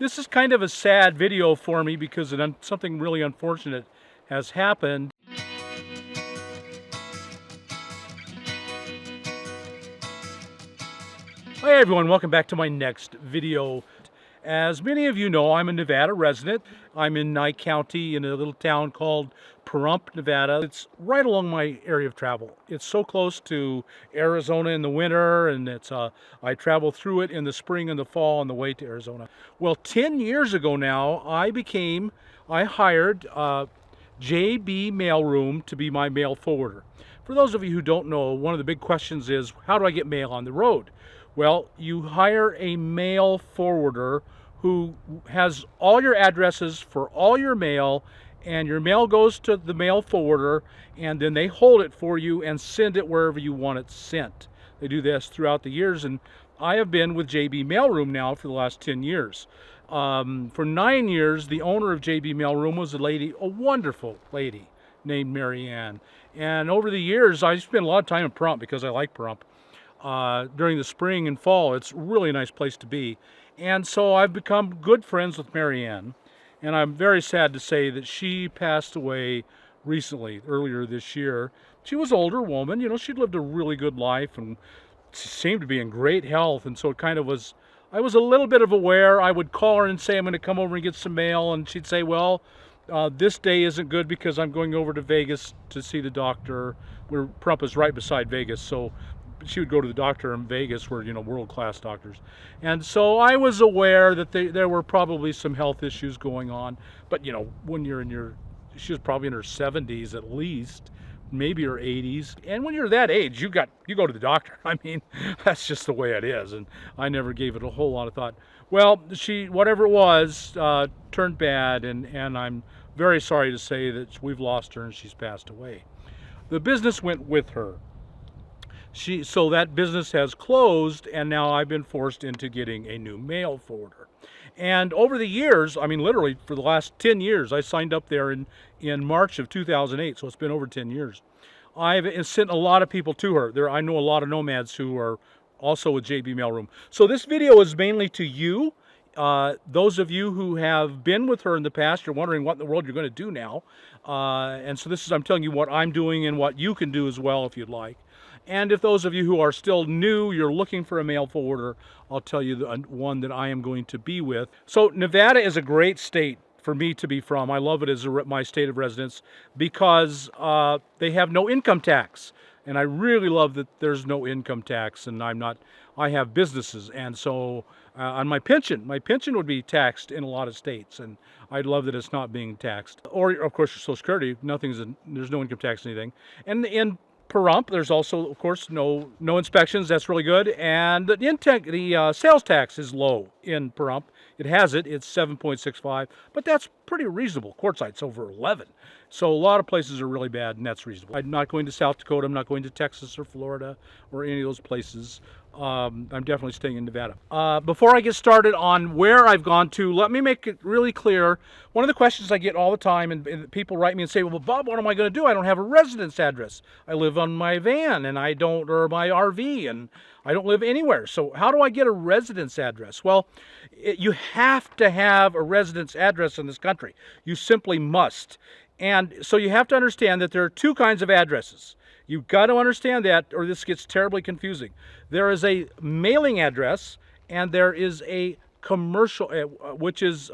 This is kind of a sad video for me because something really unfortunate has happened. Hi everyone, welcome back to my next video. As many of you know, I'm a Nevada resident. I'm in Nye County in a little town called Pahrump, Nevada. It's right along my area of travel. It's so close to Arizona in the winter, and I travel through it in the spring and the fall on the way to Arizona. Well, 10 years ago now, I hired JB Mailroom to be my mail forwarder. For those of you who don't know, one of the big questions is, how do I get mail on the road? Well, you hire a mail forwarder who has all your addresses for all your mail, and your mail goes to the mail forwarder, and then they hold it for you and send it wherever you want it sent. They do this throughout the years, and I have been with JB Mailroom now for the last 10 years. For 9 years, the owner of JB Mailroom was a wonderful lady named Marianne. And over the years, I spent a lot of time in Pahrump because I like Pahrump. During the spring and fall, it's really a nice place to be. And so I've become good friends with Marianne, and I'm very sad to say that she passed away recently, earlier this year. She was an older woman, she'd lived a really good life and seemed to be in great health, and so it kind of was, I was a little bit of aware. I would call her and say, I'm going to come over and get some mail, and she'd say, well, this day isn't good because I'm going over to Vegas to see the doctor. Pahrump is right beside Vegas, so she would go to the doctor in Vegas where, world-class doctors. And so I was aware that there were probably some health issues going on. But, when you're she was probably in her 70s at least, maybe her 80s. And when you're that age, you go to the doctor. I mean, that's just the way it is. And I never gave it a whole lot of thought. Well, whatever it was, turned bad. And I'm very sorry to say that we've lost her and she's passed away. The business went with her. So that business has closed, and now I've been forced into getting a new mail forwarder. And over the years, I mean literally for the last 10 years, I signed up there in March of 2008, so it's been over 10 years. I've sent a lot of people to her. I know a lot of nomads who are also with JB Mailroom. So this video is mainly to you. Those of you who have been with her in the past, you're wondering what in the world you're going to do now. And so I'm telling you what I'm doing and what you can do as well if you'd like. And if those of you who are still new, you're looking for a mail forwarder, I'll tell you the one that I am going to be with. So Nevada is a great state for me to be from. I love it as my state of residence because they have no income tax. And I really love that there's no income tax, and I have businesses. And so on my pension would be taxed in a lot of states, and I'd love that it's not being taxed. Or, of course, your Social Security, there's no income tax or anything. And in Pahrump, there's also, of course, no inspections. That's really good. And the sales tax is low in Pahrump. It's 7.65, but that's pretty reasonable. Quartside's over 11. So a lot of places are really bad, and that's reasonable. I'm not going to South Dakota. I'm not going to Texas or Florida or any of those places. I'm definitely staying in Nevada. Before I get started on where I've gone to, let me make it really clear. One of the questions I get all the time, and people write me and say, well, Bob, what am I going to do? I don't have a residence address. I live on my van, or my RV, and I don't live anywhere. So how do I get a residence address? Well, you have to have a residence address in this country. You simply must. And so you have to understand that there are two kinds of addresses. You've got to understand that, or this gets terribly confusing. There is a mailing address, and there is a commercial, which is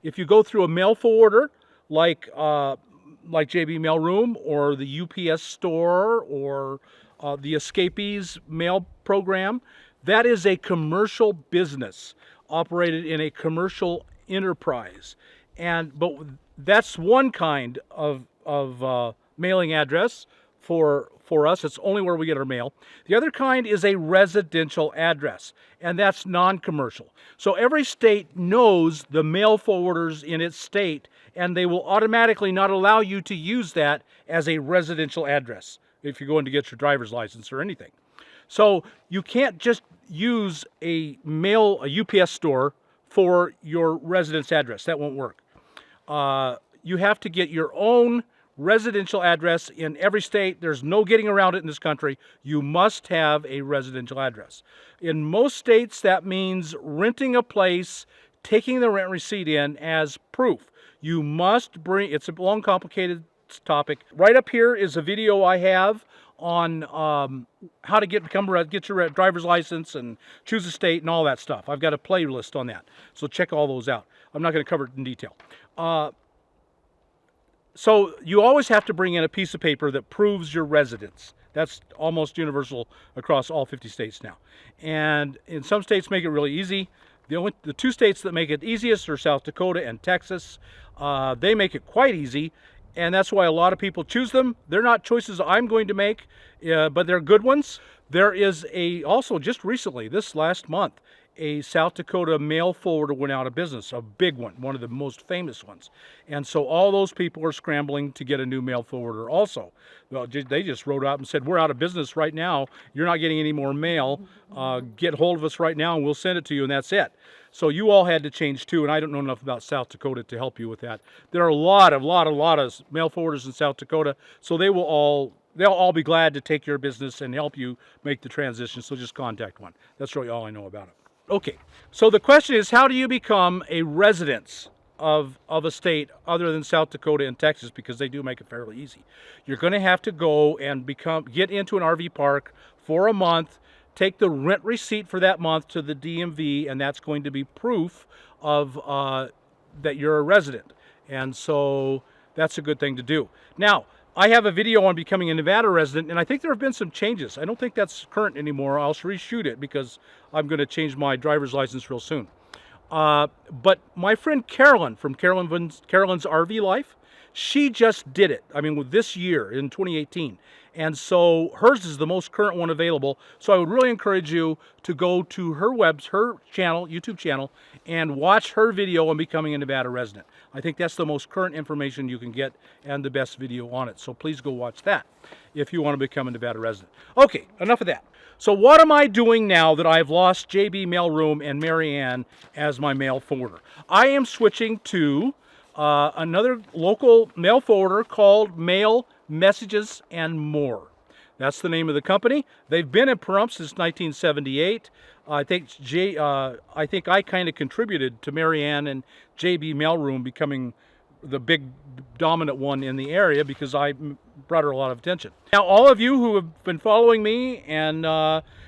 if you go through a mail forwarder like JB Mailroom or the UPS store or the Escapees mail program, that is a commercial business operated in a commercial enterprise. But that's one kind of mailing address for us. It's only where we get our mail. The other kind is a residential address, and that's non-commercial. So every state knows the mail forwarders in its state, and they will automatically not allow you to use that as a residential address if you're going to get your driver's license or anything. So you can't just use a UPS store for your residence address. That won't work. You have to get your own residential address in every state. There's no getting around it in this country. You must have a residential address. In most states, that means renting a place taking the rent receipt in as proof. You must bring, it's a long, complicated topic. Right up here is a video I have on how to get your driver's license and choose a state and all that stuff. I've got a playlist on that, so check all those out. I'm not going to cover it in detail. So you always have to bring in a piece of paper that proves your residence. That's almost universal across all 50 states now. And in some states make it really easy. The two states that make it easiest are South Dakota and Texas. They make it quite easy, and that's why a lot of people choose them. They're not choices I'm going to make, but they're good ones. There is also just recently, this last month, a South Dakota mail forwarder went out of business, a big one of the most famous ones. And so all those people are scrambling to get a new mail forwarder also. Well, they just wrote out and said, we're out of business right now. You're not getting any more mail. Get hold of us right now and we'll send it to you, and that's it. So you all had to change too, and I don't know enough about South Dakota to help you with that. There are a lot of mail forwarders in South Dakota, so they'll all be glad to take your business and help you make the transition, so just contact one. That's really all I know about it. Okay, so the question is, how do you become a resident of a state other than South Dakota and Texas, because they do make it fairly easy? You're going to have to go and get into an RV park for a month, take the rent receipt for that month to the DMV, and that's going to be proof of that you're a resident. And so that's a good thing to do. Now, I have a video on becoming a Nevada resident, and I think there have been some changes. I don't think that's current anymore. I'll reshoot it because I'm going to change my driver's license real soon. But my friend Carolyn from Carolyn's RV Life, she just did it. I mean, with this year in 2018. And so hers is the most current one available. So I would really encourage you to go to her channel, YouTube channel, and watch her video on becoming a Nevada resident. I think that's the most current information you can get and the best video on it. So please go watch that if you want to become a Nevada resident. Okay, enough of that. So what am I doing now that I've lost JB Mailroom and Marianne as my mail forwarder? I am switching to another local mail forwarder called Mail Messages and More. That's the name of the company. They've been in Pahrump since 1978. I think I kind of contributed to Marianne and JB Mailroom becoming the big dominant one in the area because I brought her a lot of attention. Now, all of you who have been following me and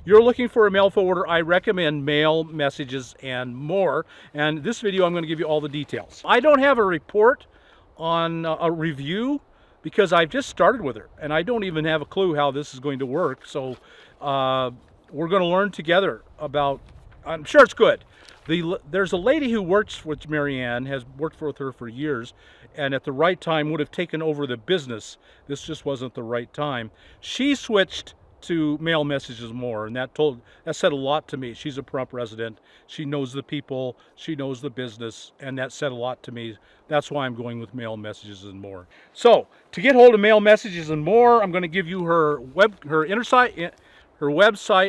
you're looking for a mail forwarder, I recommend Mail Messages and More. And this video, I'm going to give you all the details. I don't have a report on a review because I've just started with her and I don't even have a clue how this is going to work. So we're going to learn together about, I'm sure it's good. There's a lady who works with Marianne, has worked with her for years, and at the right time would have taken over the business. This just wasn't the right time. She switched to Mail Messages More, and that said a lot to me. She's a Pahrump resident. She knows the people, she knows the business, and that said a lot to me. That's why I'm going with Mail Messages and More. So to get hold of Mail Messages and More, I'm going to give you her website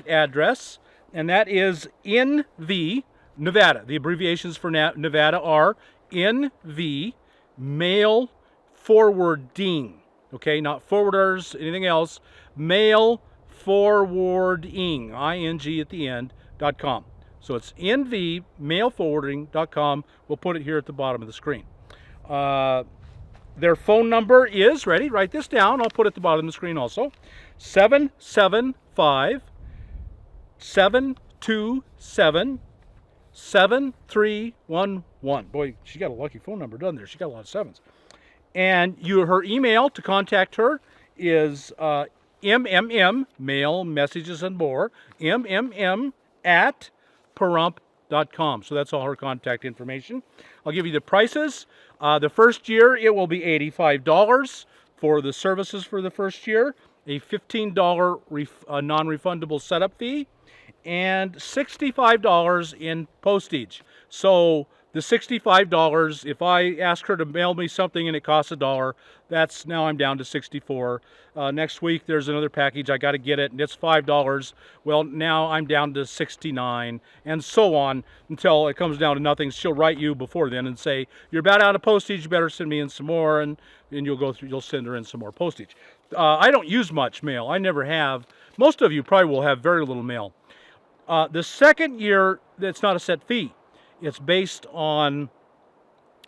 address, and that is NV Nevada. The abbreviations for Nevada are NV Mail Forwarding. Okay, not forwarders, anything else. Mail Forwarding, ING at the end, .com. So it's nvmailforwarding.com. We'll put it here at the bottom of the screen. Their phone number is, ready, write this down. I'll put it at the bottom of the screen also. 775-727-7311. Boy, she got a lucky phone number, doesn't there? She got a lot of sevens. And her email to contact her is MMM, Mail Messages and More, MMM at Pahrump.com. So that's all her contact information. I'll give you the prices. The first year, it will be $85 for the services for the first year, a $15 non-refundable setup fee, and $65 in postage. So the $65, if I ask her to mail me something and it costs $1, now I'm down to $64. Next week there's another package, I got to get it, and it's $5. Well, now I'm down to $69, and so on until it comes down to nothing. She'll write you before then and say, you're about out of postage, you better send me in some more, and you'll send her in some more postage. I don't use much mail. I never have. Most of you probably will have very little mail. The second year, it's not a set fee. It's based on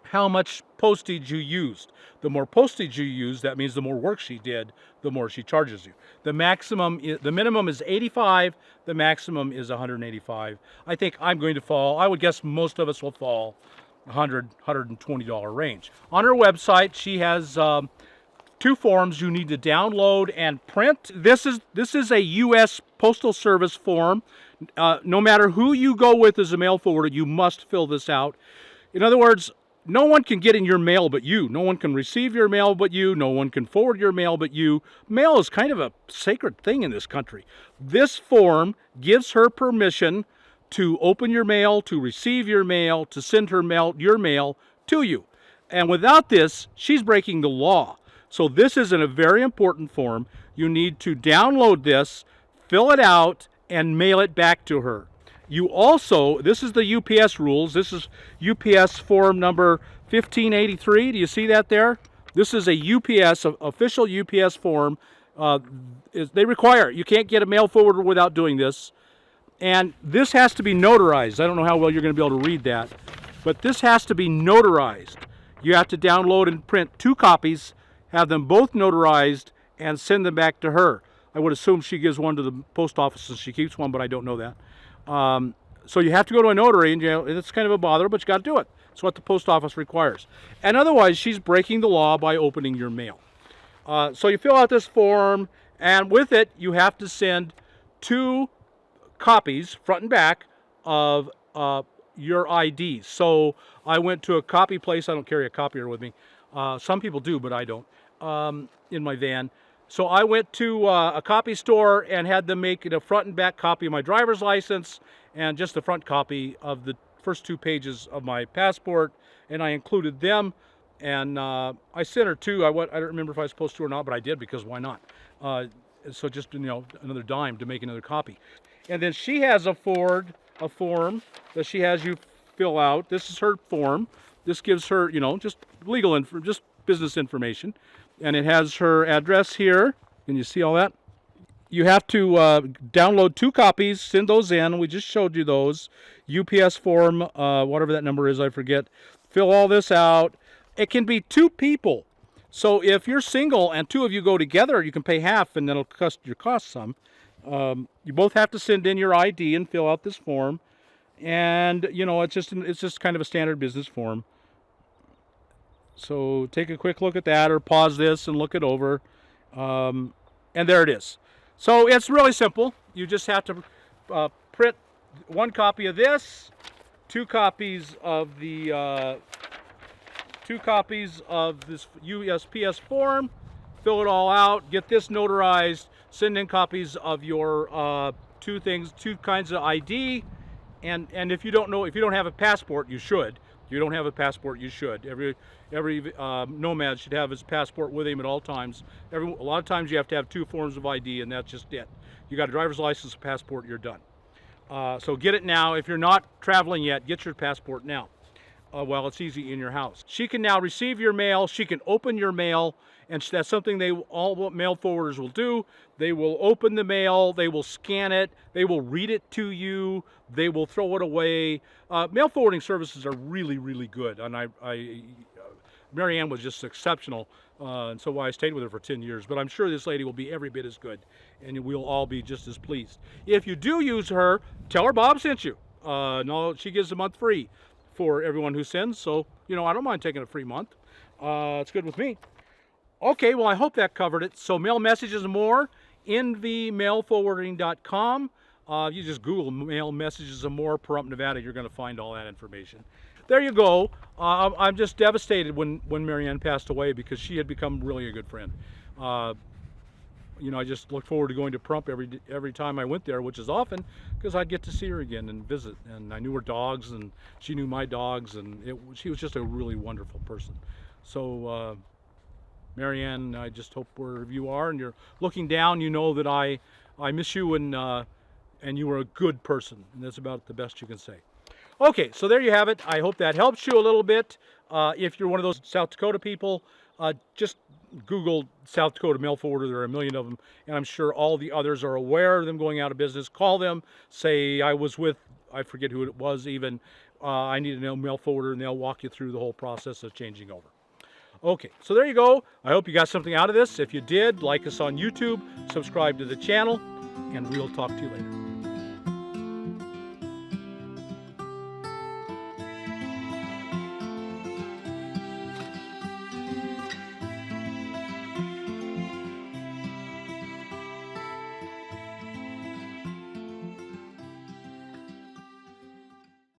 how much postage you used. The more postage you use, that means the more work she did, the more she charges you. The minimum is 85, the maximum is 185. I think I'm going to fall, I would guess most of us will fall $120 range. On her website, she has two forms you need to download and print. This is a U.S. Postal Service form. No matter who you go with as a mail forwarder, you must fill this out. In other words, no one can get in your mail but you. No one can receive your mail but you. No one can forward your mail but you. Mail is kind of a sacred thing in this country. This form gives her permission to open your mail, to receive your mail, to send your mail to you. And without this, she's breaking the law. So this is a very important form. You need to download this, fill it out, and mail it back to her. You also, this is the UPS rules. This is UPS form number 1583. Do you see that there? This is a UPS, official UPS form. They require it. You can't get a mail forwarder without doing this. And this has to be notarized. I don't know how well you're going to be able to read that, but this has to be notarized. You have to download and print 2 copies, have them both notarized, and send them back to her. I would assume she gives one to the post office and she keeps one, but I don't know that. So you have to go to a notary, and it's kind of a bother, but you got to do it. It's what the post office requires. And otherwise, she's breaking the law by opening your mail. So you fill out this form, and with it, you have to send 2 copies, front and back, of your IDs. So I went to a copy place. I don't carry a copier with me. Some people do, but I don't, in my van. So I went to a copy store and had them make it a front and back copy of my driver's license and just a front copy of the first 2 pages of my passport, and I included them. And I sent her 2. I don't remember if I was supposed to or not, but I did, because why not? So just, another dime to make another copy. And then she has a form that she has you fill out. This is her form. This gives her, just just business information. And it has her address here. Can you see all that? You have to download 2 copies, send those in. We just showed you those. UPS form, whatever that number is, I forget. Fill all this out. It can be 2 people. So if you're single and 2 of you go together, you can pay half, and that'll cost some. You both have to send in your ID and fill out this form. And, it's just kind of a standard business form. So take a quick look at that, or pause this and look it over. And there it is. So it's really simple. You just have to print 1 copy of this, 2 copies of the 2 copies of this USPS form, fill it all out, get this notarized, send in copies of your 2 kinds of ID. And if you don't have a passport, you should. If you don't have a passport, you should. Every nomad should have his passport with him at all times. A lot of times you have to have 2 forms of ID, and that's just it. You got a driver's license, a passport, you're done. So get it now. If you're not traveling yet, get your passport now. While it's easy in your house. She can now receive your mail. She can open your mail, and that's something all mail forwarders will do. They will open the mail. They will scan it. They will read it to you. They will throw it away. Mail forwarding services are really, really good, and Marianne was just exceptional, and so I stayed with her for 10 years. But I'm sure this lady will be every bit as good, and we'll all be just as pleased. If you do use her, tell her Bob sent you. No, she gives a month free for everyone who sends, so I don't mind taking a free month. It's good with me. Okay, well, I hope that covered it. So mail messages and more, nvmailforwarding.com. You just Google mail messages and more, Pahrump, Nevada. You're going to find all that information. There you go. I'm just devastated when Marianne passed away, because she had become really a good friend. I just look forward to going to Pahrump every time I went there, which is often, because I'd get to see her again and visit. And I knew her dogs, and she knew my dogs, and she was just a really wonderful person. So, Marianne, I just hope wherever you are and you're looking down, you know that I miss you, and you were a good person, and that's about the best you can say. Okay, so there you have it. I hope that helps you a little bit. If you're one of those South Dakota people, just Google South Dakota mail forwarder. There are a million of them, and I'm sure all the others are aware of them going out of business. Call them, say I was with, I forget who it was even, I need a mail forwarder, and they'll walk you through the whole process of changing over. Okay, so there you go. I hope you got something out of this. If you did, like us on YouTube, subscribe to the channel, and we'll talk to you later.